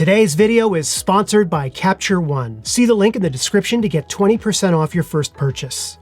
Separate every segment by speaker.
Speaker 1: Today's video is sponsored by Capture One. See the link in the description to get 20% off your first purchase.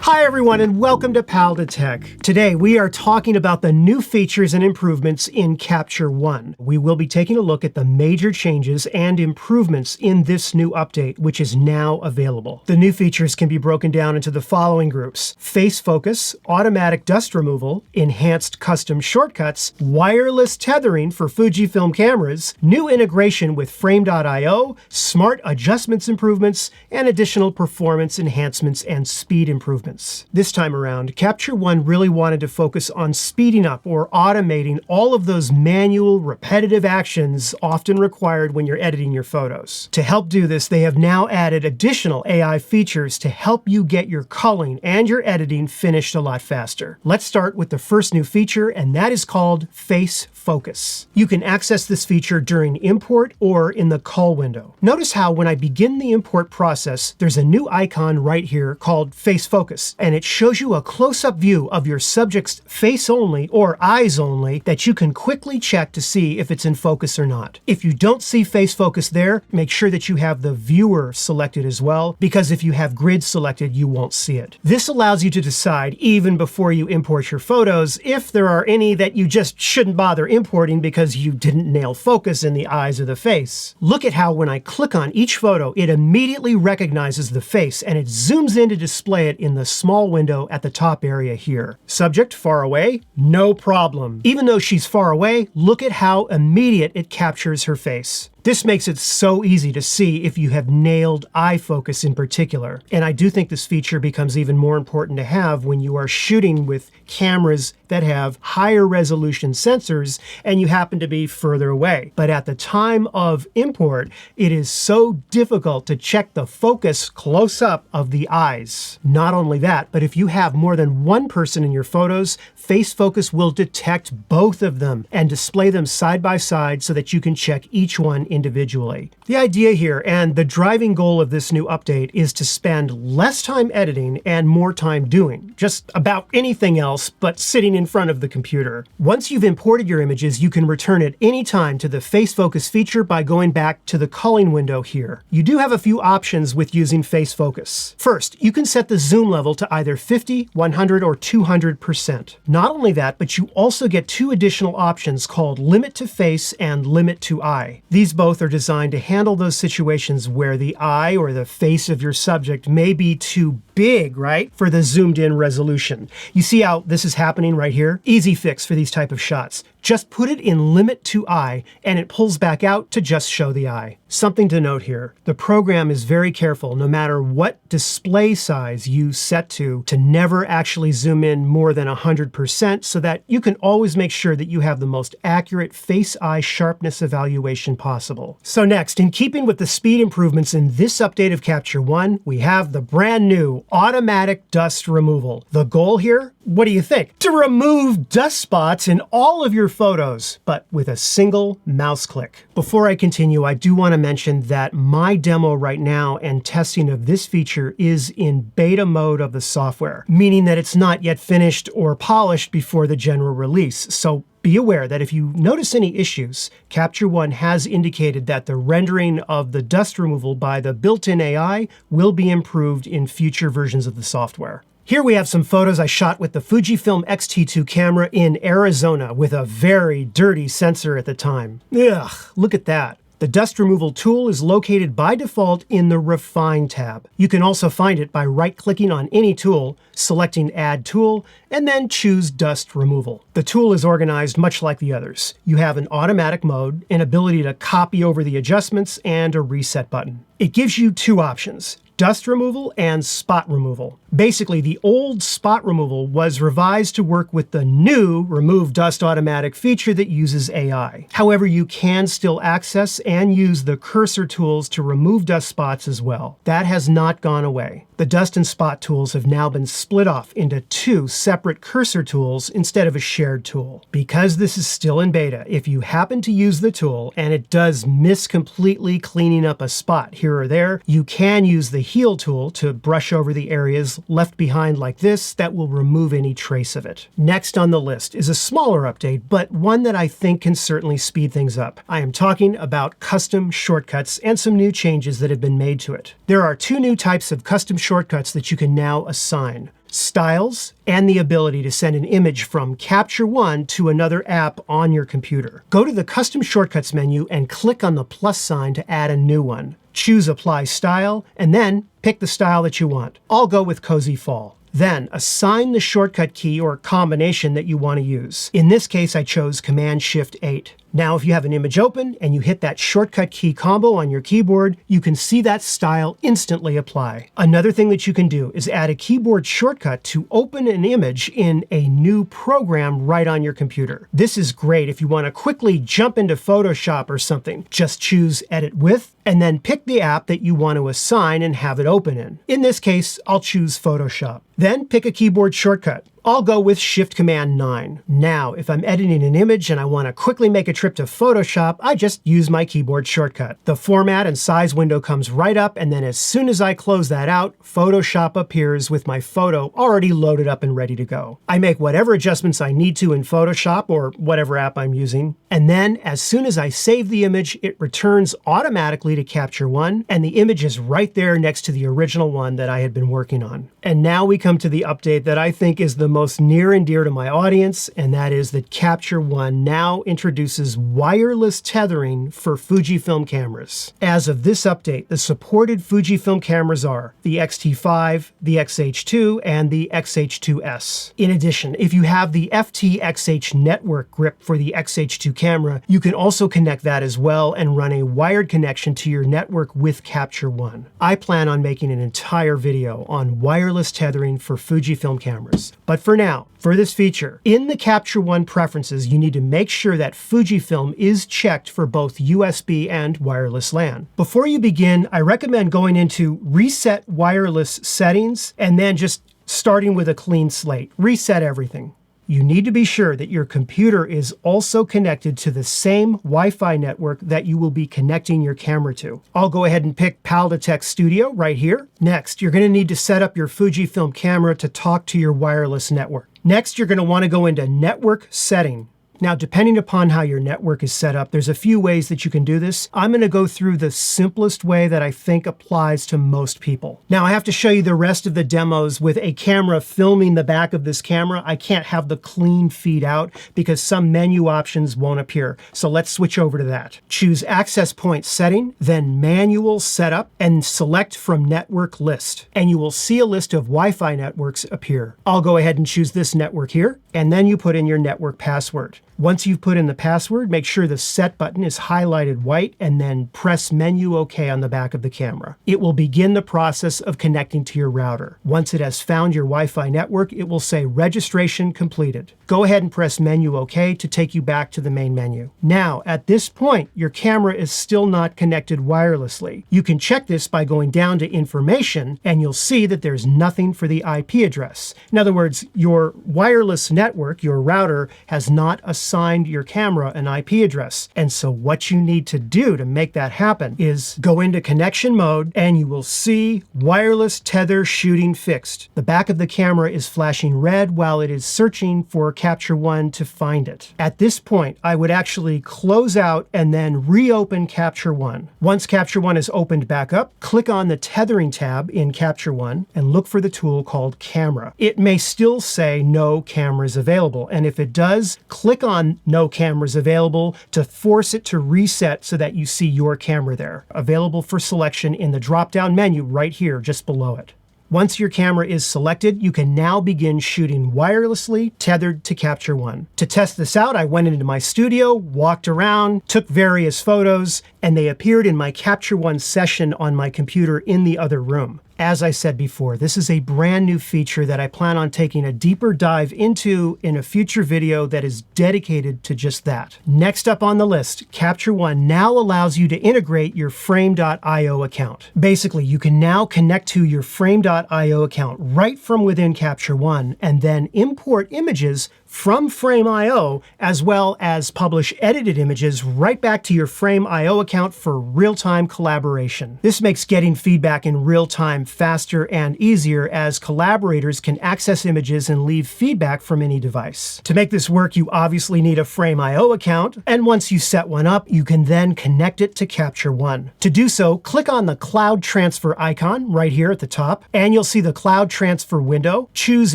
Speaker 1: Hi everyone and welcome to Pal to Tech. Today we are talking about the new features and improvements in Capture One. We will be taking a look at the major changes and improvements in this new update, which is now available. The new features can be broken down into the following groups: face focus, automatic dust removal, enhanced custom shortcuts, wireless tethering for Fujifilm cameras, new integration with Frame.io, smart adjustments improvements, and additional performance enhancements and speed improvements. This time around, Capture One really wanted to focus on speeding up or automating all of those manual, repetitive actions often required when you're editing your photos. To help do this, they have now added additional AI features to help you get your culling and your editing finished a lot faster. Let's start with the first new feature, and that is called Face Focus. You can access this feature during import or in the cull window. Notice how when I begin the import process, there's a new icon right here called Face Focus, and it shows you a close-up view of your subject's face only or eyes only that you can quickly check to see if it's in focus or not. If you don't see face focus there, make sure that you have the viewer selected as well, because if you have grid selected, you won't see it. This allows you to decide, even before you import your photos, if there are any that you just shouldn't bother importing because you didn't nail focus in the eyes or the face. Look at how when I click on each photo, it immediately recognizes the face and it zooms in to display it in the small window at the top area here. Subject far away? No problem. Even though she's far away, look at how immediate it captures her face. This makes it so easy to see if you have nailed eye focus in particular. And I do think this feature becomes even more important to have when you are shooting with cameras that have higher resolution sensors and you happen to be further away. But at the time of import, it is so difficult to check the focus close up of the eyes. Not only that, but if you have more than one person in your photos, Face Focus will detect both of them and display them side by side so that you can check each one individually. The idea here and the driving goal of this new update is to spend less time editing and more time doing just about anything else but sitting in front of the computer. Once you've imported your images, you can return at any time to the Face Focus feature by going back to the culling window here. You do have a few options with using Face Focus. First, you can set the zoom level to either 50, 100, or 200%. Not only that, but you also get two additional options called Limit to Face and Limit to Eye. These both are designed to handle those situations where the eye or the face of your subject may be too big, right, for the zoomed in resolution. You see how this is happening right here? Easy fix for these type of shots. Just put it in Limit to Eye and it pulls back out to just show the eye. Something to note here, the program is very careful no matter what display size you set to never actually zoom in more than 100% so that you can always make sure that you have the most accurate face-eye sharpness evaluation possible. So next, in keeping with the speed improvements in this update of Capture One, we have the brand new automatic dust removal. The goal here? What do you think? To remove dust spots in all of your photos, but with a single mouse click. Before I continue, I do want to mention that my demo right now and testing of this feature is in beta mode of the software, meaning that it's not yet finished or polished before the general release. So be aware that if you notice any issues, Capture One has indicated that the rendering of the dust removal by the built-in AI will be improved in future versions of the software. Here we have some photos I shot with the Fujifilm X T2 camera in Arizona with a very dirty sensor at the time. Ugh, look at that. The dust removal tool is located by default in the Refine tab. You can also find it by right-clicking on any tool, selecting Add Tool, and then choose Dust Removal. The tool is organized much like the others. You have an automatic mode, an ability to copy over the adjustments, and a reset button. It gives you two options: dust removal and spot removal. Basically, the old spot removal was revised to work with the new Remove Dust Automatic feature that uses AI. However, you can still access and use the cursor tools to remove dust spots as well. That has not gone away. The dust and spot tools have now been split off into two separate cursor tools instead of a shared tool. Because this is still in beta, if you happen to use the tool and it does miss completely cleaning up a spot here or there, you can use the heal tool to brush over the areas left behind like this that will remove any trace of it. Next on the list is a smaller update, but one that I think can certainly speed things up. I am talking about custom shortcuts and some new changes that have been made to it. There are two new types of custom shortcuts that you can now assign: styles and the ability to send an image from Capture One to another app on your computer. Go to the Custom Shortcuts menu and click on the plus sign to add a new one. Choose Apply Style, and then pick the style that you want. I'll go with Cozy Fall. Then assign the shortcut key or combination that you want to use. In this case, I chose Command-Shift-8. Now, if you have an image open and you hit that shortcut key combo on your keyboard, you can see that style instantly apply. Another thing that you can do is add a keyboard shortcut to open an image in a new program right on your computer. This is great if you want to quickly jump into Photoshop or something. Just choose Edit With, and then pick the app that you want to assign and have it open in. In this case, I'll choose Photoshop. Then pick a keyboard shortcut. I'll go with Shift-Command-9. Now, if I'm editing an image and I want to quickly make a trip to Photoshop, I just use my keyboard shortcut. The format and size window comes right up, and then as soon as I close that out, Photoshop appears with my photo already loaded up and ready to go. I make whatever adjustments I need to in Photoshop or whatever app I'm using, and then as soon as I save the image, it returns automatically to Capture One, and the image is right there next to the original one that I had been working on. And now we come to the update that I think is the most near and dear to my audience, and that is that Capture One now introduces wireless tethering for Fujifilm cameras. As of this update, the supported Fujifilm cameras are the X-T5, the X-H2, and the X-H2S. In addition, if you have the FT-XH network grip for the X-H2 camera, you can also connect that as well and run a wired connection to your network with Capture One. I plan on making an entire video on wireless tethering for Fujifilm cameras. But for now, for this feature, in the Capture One preferences, you need to make sure that Fujifilm is checked for both USB and wireless LAN. Before you begin, I recommend going into Reset Wireless Settings and then just starting with a clean slate. Reset everything. You need to be sure that your computer is also connected to the same Wi-Fi network that you will be connecting your camera to. I'll go ahead and pick PalDetect Studio right here. Next, you're going to need to set up your Fujifilm camera to talk to your wireless network. Next, you're going to want to go into Network Setting. Now, depending upon how your network is set up, there's a few ways that you can do this. I'm going to go through the simplest way that I think applies to most people. Now, I have to show you the rest of the demos with a camera filming the back of this camera. I can't have the clean feed out because some menu options won't appear. So let's switch over to that. Choose Access Point Setting, then Manual Setup, and select from Network List. And you will see a list of Wi-Fi networks appear. I'll go ahead and choose this network here, and then you put in your network password. Once you've put in the password, make sure the Set button is highlighted white and then press Menu OK on the back of the camera. It will begin the process of connecting to your router. Once it has found your Wi-Fi network, it will say Registration Completed. Go ahead and press Menu OK to take you back to the main menu. Now, at this point, your camera is still not connected wirelessly. You can check this by going down to Information, and you'll see that there's nothing for the IP address. In other words, your wireless network, your router, has not assigned your camera an IP address. And so what you need to do to make that happen is go into connection mode, and you will see wireless tether shooting fixed. The back of the camera is flashing red while it is searching for Capture One to find it. At this point, I would actually close out and then reopen Capture One. Once Capture One is opened back up, click on the Tethering tab in Capture One and look for the tool called Camera. It may still say no cameras available, and if it does, click on No Cameras Available to force it to reset so that you see your camera there, available for selection in the drop-down menu right here just below it. Once your camera is selected, you can now begin shooting wirelessly tethered to Capture One. To test this out, I went into my studio, walked around, took various photos, and they appeared in my Capture One session on my computer in the other room. As I said before, this is a brand new feature that I plan on taking a deeper dive into in a future video that is dedicated to just that. Next up on the list, Capture One now allows you to integrate your Frame.io account. Basically, you can now connect to your Frame.io account right from within Capture One and then import images from Frame.io, as well as publish edited images right back to your Frame.io account for real-time collaboration. This makes getting feedback in real time faster and easier, as collaborators can access images and leave feedback from any device. To make this work, you obviously need a Frame.io account, and once you set one up, you can then connect it to Capture One. To do so, click on the Cloud Transfer icon right here at the top, and you'll see the Cloud Transfer window. Choose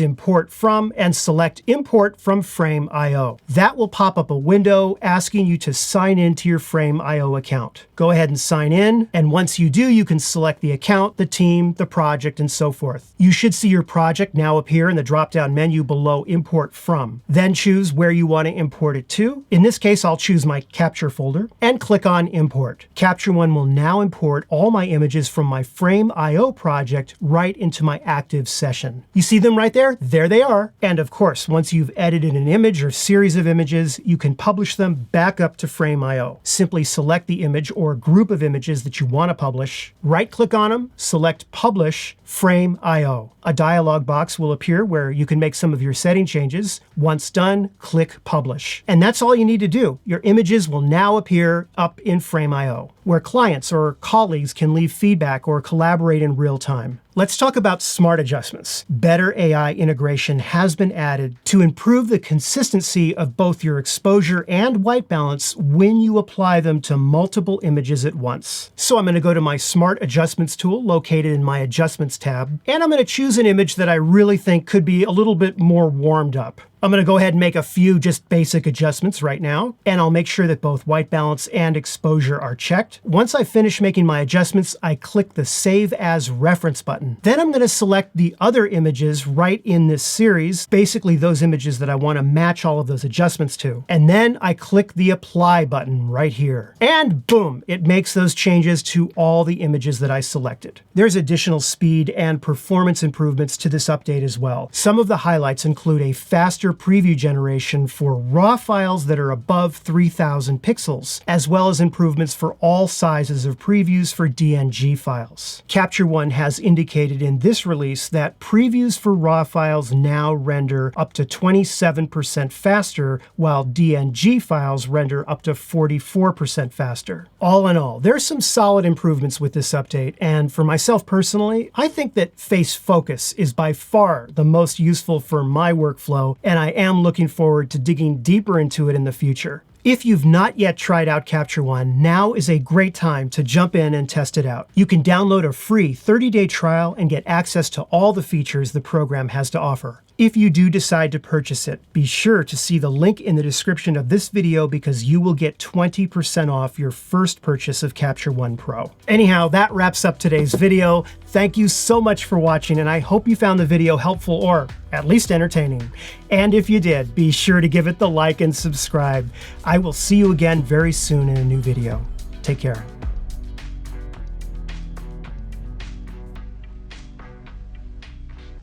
Speaker 1: Import From and select Import from Frame.io. That will pop up a window asking you to sign in to your Frame.io account. Go ahead and sign in, and once you do, you can select the account, the team, the project, and so forth. You should see your project now appear in the drop-down menu below Import From. Then choose where you want to import it to. In this case, I'll choose my Capture folder and click on Import. Capture One will now import all my images from my Frame.io project right into my active session. You see them right there? There they are. And of course, once you've edited an image or series of images, you can publish them back up to Frame.io. Simply select the image or group of images that you want to publish, right-click on them, select Publish, Frame.io. A dialog box will appear where you can make some of your setting changes. Once done, click Publish. And that's all you need to do. Your images will now appear up in Frame.io, where clients or colleagues can leave feedback or collaborate in real time. Let's talk about smart adjustments. Better AI integration has been added to improve the consistency of both your exposure and white balance when you apply them to multiple images at once. So I'm going to go to my Smart Adjustments tool located in my Adjustments tab, and I'm going to choose an image that I really think could be a little bit more warmed up. I'm going to go ahead and make a few just basic adjustments right now, and I'll make sure that both white balance and exposure are checked. Once I finish making my adjustments, I click the Save As Reference button. Then I'm going to select the other images right in this series, basically those images that I want to match all of those adjustments to. And then I click the Apply button right here. And boom, it makes those changes to all the images that I selected. There's additional speed and performance improvements to this update as well. Some of the highlights include a faster preview generation for RAW files that are above 3000 pixels, as well as improvements for all sizes of previews for DNG files. Capture One has indicated in this release that previews for RAW files now render up to 27% faster, while DNG files render up to 44% faster. All in all, there's some solid improvements with this update, and for myself personally, I think that face focus is by far the most useful for my workflow, and I am looking forward to digging deeper into it in the future. If you've not yet tried out Capture One, now is a great time to jump in and test it out. You can download a free 30-day trial and get access to all the features the program has to offer. If you do decide to purchase it, be sure to see the link in the description of this video, because you will get 20% off your first purchase of Capture One Pro. Anyhow, that wraps up today's video. Thank you so much for watching, and I hope you found the video helpful or at least entertaining. And if you did, be sure to give it the like and subscribe. I will see you again very soon in a new video. Take care.